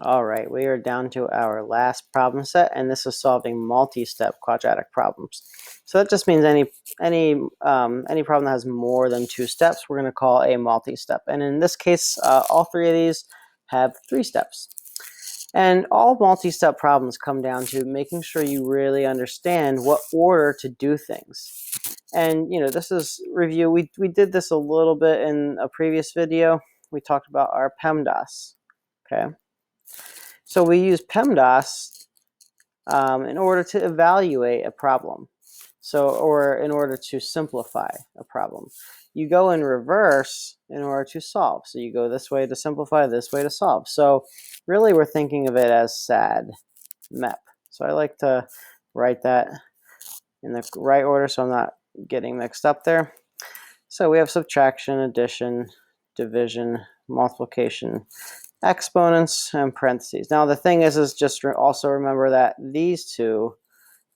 All right, we are down to our last problem set, and this is solving multi-step quadratic problems. So that just means any problem that has more than 2 steps, we're going to call a multi-step. And in this case, all 3 of these have 3 steps. And all multi-step problems come down to making sure you really understand what order to do things. And this is review. We did this a little bit in a previous video. We talked about our PEMDAS. Okay. So we use PEMDAS in order to evaluate a problem. Or in order to simplify a problem. You go in reverse in order to solve. So you go this way to simplify, this way to solve. So really we're thinking of it as SAD, MEP. So I like to write that in the right order so I'm not getting mixed up there. So we have subtraction, addition, division, multiplication, exponents, and parentheses. Now the thing is just also remember that these two,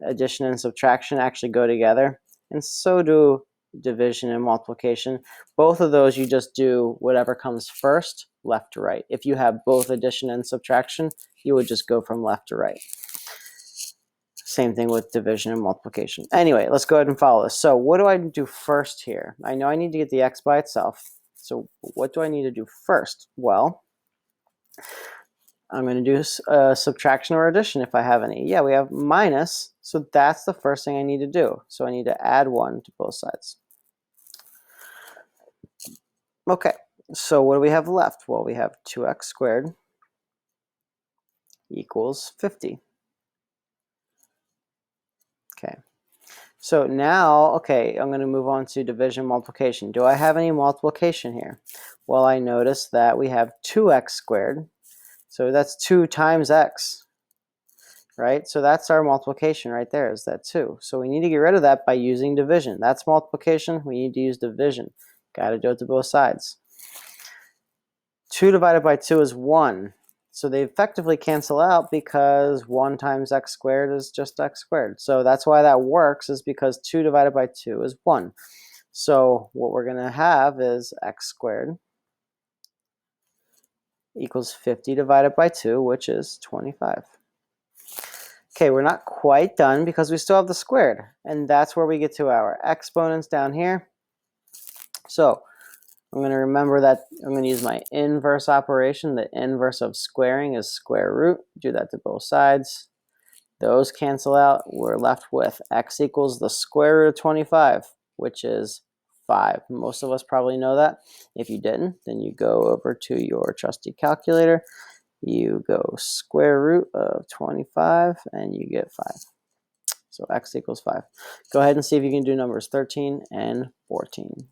addition and subtraction, actually go together, and so do division and multiplication. Both of those you just do whatever comes first, left to right. If you have both addition and subtraction, you would just go from left to right. Same thing with division and multiplication. Anyway, let's go ahead and follow this. So what do I do first here? I know I need to get the x by itself. So what do I need to do first? Well, I'm going to do subtraction or addition if I have any. Yeah, we have minus, so that's the first thing I need to do. So I need to add 1 to both sides. Okay, so what do we have left? Well, we have 2x squared equals 50. Okay, so now, okay, I'm going to move on to division multiplication. Do I have any multiplication here? Well, I notice that we have 2x squared, so that's 2 times x. Right? So that's our multiplication right there, is that 2. So we need to get rid of that by using division. That's multiplication. We need to use division. Got to do it to both sides. 2 divided by 2 is 1. So they effectively cancel out because 1 times x squared is just x squared. So that's why that works, is because 2 divided by 2 is 1. So what we're going to have is x squared equals 50 divided by 2, which is 25. Okay, we're not quite done because we still have the squared, and that's where we get to our exponents down here. So I'm going to remember that I'm going to use my inverse operation. The inverse of squaring is square root. Do that to both sides. Those cancel out. We're left with x equals the square root of 25, which is 5. Most of us probably know that. If you didn't, then you go over to your trusty calculator. You go square root of 25 and you get 5. So x equals 5. Go ahead and see if you can do numbers 13 and 14.